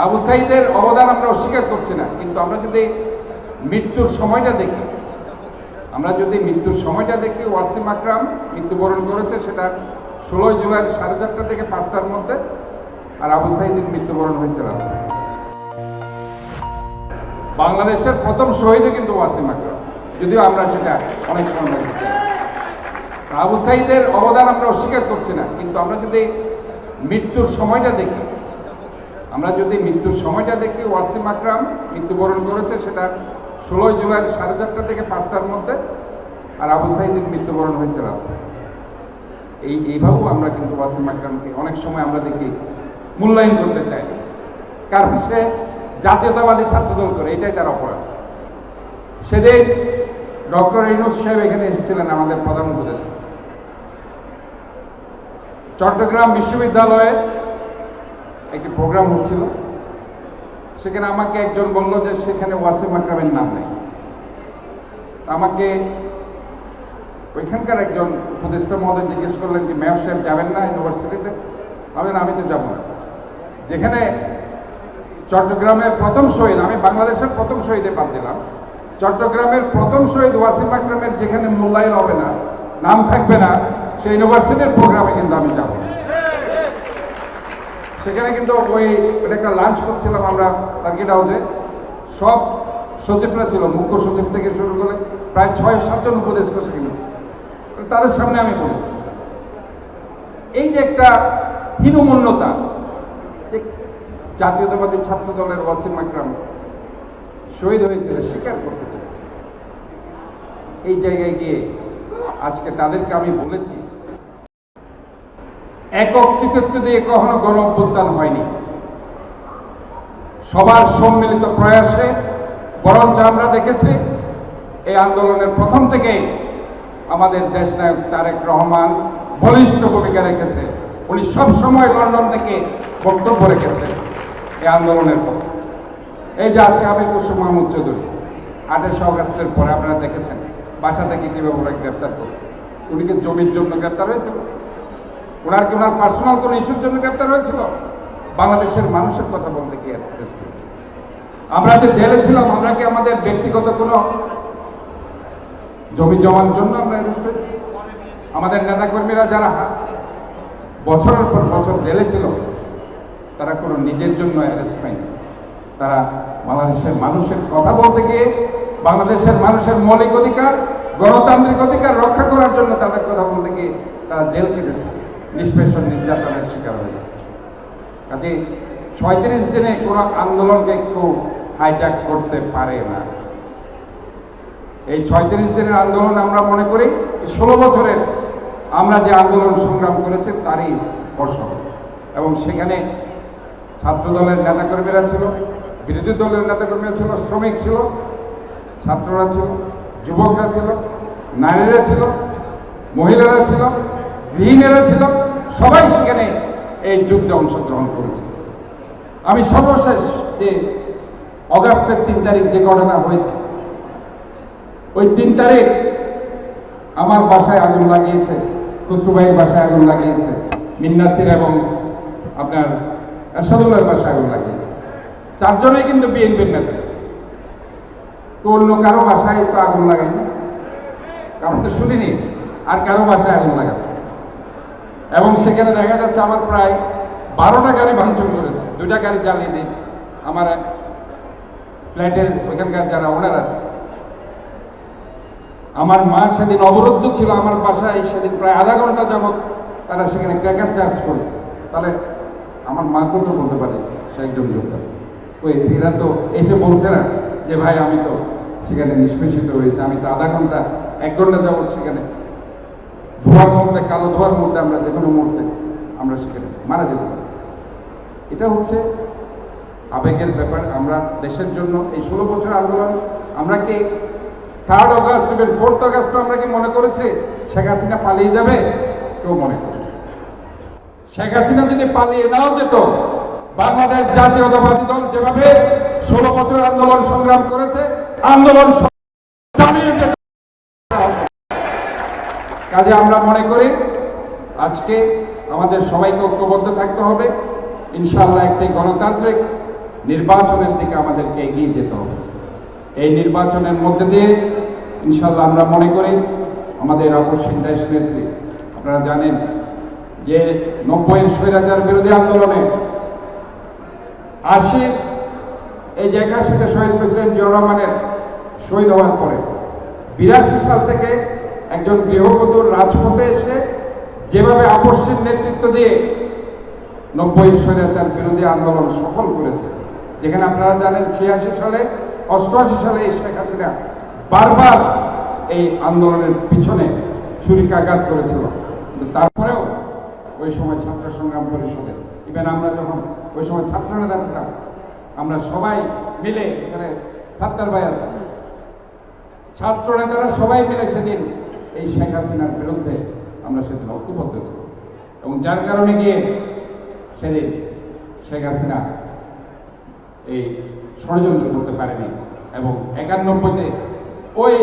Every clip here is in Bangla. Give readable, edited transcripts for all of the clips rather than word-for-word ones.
আবু সাঈদের অবদান আমরা অস্বীকার করছি না, কিন্তু আমরা যদি মৃত্যুর সময়টা দেখি, ওয়াসিম আকরাম মৃত্যুবরণ করেছে সেটা 16 জুলাই 4:30 থেকে 5টার মধ্যে, আর আবু সাঈদের মৃত্যুবরণ হয়েছে রাতে। বাংলাদেশের প্রথম শহীদও কিন্তু ওয়াসিম আকরাম, যদিও আমরা সেটা অনেক সময় দেখছি। আবু সাঈদের অবদান আমরা অস্বীকার করছি না, কিন্তু আমরা যদি মৃত্যুর সময়টা দেখি, ওয়াসিম আকরাম মৃত্যুবরণ করেছে সেটা 16 জুলাই 4:30 থেকে 5টার মধ্যে, আর আবু সাঈদের মৃত্যুবরণ হয়েছে রাতে। এইভাবেও আমরা কিন্তু ওয়াসিম আকরামকে অনেক সময় আমরা দেখি মূল্যায়ন করতে চাই, কার পিছনে জাতীয়তাবাদী ছাত্রদল করে, এটাই তার অপরাধ। সেদিন ডক্টর ইউনূস সাহেব এখানে এসেছিলেন, আমাদের প্রধান উপদেষ্টা। চট্টগ্রাম বিশ্ববিদ্যালয়ে একটি প্রোগ্রাম হচ্ছিল, সেখানে আমাকে একজন বলল যে সেখানে ওয়াসিম আকরামের নাম নেই। আমাকে ওইখানকার একজন উপদেষ্টা মহোদয় জিজ্ঞেস করলেন যে মেয়র সাহেব যাবেন না ইউনিভার্সিটিতে? আমি তো যাব না। যেখানে চট্টগ্রামের প্রথম শহীদ, আমি বাংলাদেশের প্রথম শহীদে বাদ দিলাম, চট্টগ্রামের প্রথম শহীদ ওয়াসিম আকরামের যেখানে মূল্যায়ন হবে না, নাম থাকবে না, সেই ইউনিভার্সিটির প্রোগ্রামে কিন্তু আমি যাব না। সেখানে কিন্তু একটা লাঞ্চ করছিলাম আমরা সার্কিট হাউসে, সব সচিবরা ছিল, মুখ্য সচিব থেকে শুরু করে প্রায় 6-7 জন উপদেষ্টা সেখানে ছিল। তাদের সামনে আমি বলেছি, এই যে একটা হীনমন্যতা, যে জাতীয়তাবাদী ছাত্র দলের ওয়াসিম আকরাম শহীদ হয়েছিল স্বীকার করতে চাই, এই জায়গায় গিয়ে আজকে তাদেরকে আমি বলেছি, একক কৃতিত্ব দিয়ে কখনো গণ অভ্যুত্থান হয়নি, সবার সম্মিলিত প্রয়াসে। বরঞ্চ আমরা দেখেছি এই আন্দোলনের প্রথম থেকেই আমাদের দেশনায়ক তারেক রহমান বলিষ্ঠ ভূমিকা রেখেছে। উনি সব সময় লন্ডন থেকে বক্তব্য রেখেছেন এই আন্দোলনের পক্ষে। এই যে আজকে আমির কুসুম মাহমুদ চৌধুরী 28 অগাস্টের পরে আপনারা দেখেছেন বাসা থেকে কীভাবে ওরা গ্রেপ্তার করছে। উনি কি জমির জন্য গ্রেপ্তার হয়েছিল? ওনার কি ওনার পার্সোনাল কোনো ইস্যুর জন্য গ্রেপ্তার হয়েছিল? বাংলাদেশের মানুষের কথা বলতে গিয়ে অ্যারেস্ট হয়েছে। আমরা যে জেলে ছিলাম, আমরা কি আমাদের ব্যক্তিগত কোনো জমি জমার জন্য আমরা অ্যারেস্ট হয়েছি? আমাদের নেতাকর্মীরা যারা বছরের পর বছর জেলে ছিল, তারা কোনো নিজের জন্য অ্যারেস্ট পায়নি। তারা বাংলাদেশের মানুষের কথা বলতে গিয়ে, বাংলাদেশের মানুষের মৌলিক অধিকার, গণতান্ত্রিক অধিকার রক্ষা করার জন্য তাদের কথা বলতে গিয়ে তারা জেল কেটেছে, নিষ্পেষণ নির্যাতনের শিকার হয়েছে। কাজে 36 দিনে কোনো আন্দোলনকে একটু হাইজ্যাক করতে পারে না। এই 36 দিনের আন্দোলন আমরা মনে করি 16 বছরের আমরা যে আন্দোলন সংগ্রাম করেছি তারই ফসল। এবং সেখানে ছাত্র দলের নেতাকর্মীরা ছিল, বিরোধী দলের নেতাকর্মীরা ছিল, শ্রমিক ছিল, ছাত্ররা ছিল, যুবকরা ছিল, নারীরা ছিল, মহিলারা ছিল, গৃহিণীরা ছিল, সবাই সেখানে এই যুদ্ধে অংশগ্রহণ করেছে। আমি সর্বশেষ যে অগাস্টের 3 তারিখ যে ঘটনা হয়েছে, ওই 3 তারিখ আমার বাসায় আগুন লাগিয়েছে, খুসরুভাইয়ের বাসায় আগুন লাগিয়েছে, মিন্নাসির এবং আপনার এরশাদুল্লাহর বাসায় আগুন লাগিয়েছে। 4 জনেই কিন্তু বিএনপির নেতা। অন্য কারো বাসায় তো আগুন লাগায়নি, কারণ তো শুনিনি আর কারো বাসায় আগুন লাগাবে। এবং সেখানে দেখা যাচ্ছে আমার প্রায় 12টা গাড়ি ভাঙচুর করেছে, 2টা গাড়ি জ্বালিয়ে দিয়েছে। আমার ফ্ল্যাটের ওইখানকার যারা ওনার আছে, আমার মা সেদিন অবরুদ্ধ ছিল আমার বাসায়, সেদিন প্রায় আধা ঘন্টা যাবৎ তারা সেখানে ক্র্যাকার চার্জ করেছে। তাহলে আমার মা কত বলতে পারে সে একজন যোদ্ধা? ওই এরা তো এসে বলছে না যে ভাই আমি তো সেখানে নিষ্পেষিত হয়েছে, আমি তো আধা ঘন্টা 1 ঘন্টা যাবৎ সেখানে ধোয়ার মধ্যে, কালো ধোয়ার মধ্যে আমরা যে কোনো মুহূর্তে আমরা সেখানে মারা যেতে পারি। এটা হচ্ছে আবেগের ব্যাপার। আমরা দেশের জন্য এই 16 বছর আন্দোলন, আমরা কি 3rd অগাস্ট এবং 4th অগাস্ট আমরা কি মনে করেছি শেখ হাসিনা পালিয়ে যাবে? কেউ মনে করে। শেখ হাসিনা যদি পালিয়ে নাও যেত, বাংলাদেশ জাতীয়তাবাদী দল যেভাবে 16 বছর আন্দোলন সংগ্রাম করেছে, আন্দোলন চালিয়ে যেত। কাজে আমরা মনে করি আজকে আমাদের সবাইকে ঐক্যবদ্ধ থাকতে হবে। ইনশাআল্লাহ একটি গণতান্ত্রিক নির্বাচনের দিকে আমাদেরকে এগিয়ে যেতে হবে। এই নির্বাচনের মধ্যে দিয়ে ইনশাল্লাহ আমরা মনে করি আমাদের অপসীম দেশ নেত্রী, আপনারা জানেন যে 90-এর স্বৈরাচার বিরোধী আন্দোলনে 80 এই যে 81-তে শহীদ প্রেসিডেন্ট জিয়াউর রহমানের শহীদ হওয়ার পরে 82 সাল থেকে একজন গৃহবধূর রাজপথে এসে যেভাবে আপসীর নেতৃত্ব দিয়ে 90-এর স্বৈরাচার বিরোধী আন্দোলন সফল করেছে, যেখানে আপনারা জানেন 86 সালে 88 সালে এই শেখ হাসিনা বারবার এই আন্দোলনের পিছনে ছুরিকাঘাত করেছিল, কিন্তু তারপরেও ওই সময় ছাত্র সংগ্রাম পরিষদে ইভেন আমরা যখন ওই সময় ছাত্র নেতা ছিলাম, আমরা সবাই মিলে, এখানে ছাত্র ভাই আছে, ছাত্র নেতারা সবাই মিলে সেদিন এই শেখ হাসিনার বিরুদ্ধে আমরা সেদিন ঐক্যবদ্ধ ছিল, এবং যার কারণে গিয়ে সেদিন শেখ হাসিনা এই ষড়যন্ত্র করতে পারেনি, এবং 91-তে ওই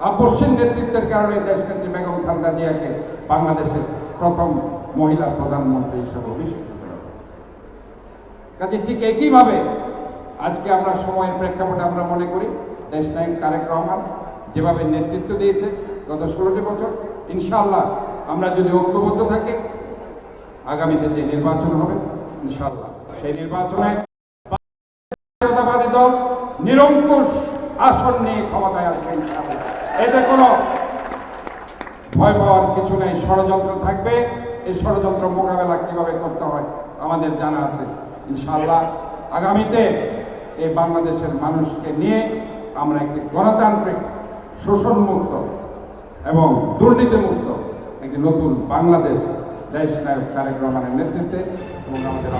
আপসীর নেতৃত্বের কারণে দেশনেত্রী বেগম খালেদা জিয়াকে বাংলাদেশের প্রথম মহিলা প্রধানমন্ত্রী হিসেবে অভিষিক্ত করা হয়েছে। কাজে ঠিক একইভাবে আজকে আমরা সময়ের প্রেক্ষাপটে আমরা মনে করি দেশনায়ক তারেক রহমান যেভাবে নেতৃত্ব দিয়েছে গত 16টি বছর, ইনশাআল্লাহ আমরা যদি ঐক্যবদ্ধ থাকি আগামীতে যে নির্বাচন হবে ইনশাআল্লাহ সেই নির্বাচনে জাতীয়তাবাদী দল নিরঙ্কুশ আসন নিয়ে ক্ষমতায় আসবে ইনশাআল্লাহ। এতে কোনো ভয় পাওয়ার কিছু নেই। ষড়যন্ত্র থাকবে, এই ষড়যন্ত্র মোকাবেলা কিভাবে করতে হয় আমাদের জানা আছে। ইনশাআল্লাহ আগামীতে এই বাংলাদেশের মানুষকে নিয়ে আমরা একটি গণতান্ত্রিক, শোষণমুক্ত এবং দুর্নীতিমুক্ত একটি নতুন বাংলাদেশ দেশনায়ক তারেক রহমানের নেতৃত্বে এবং আমাদের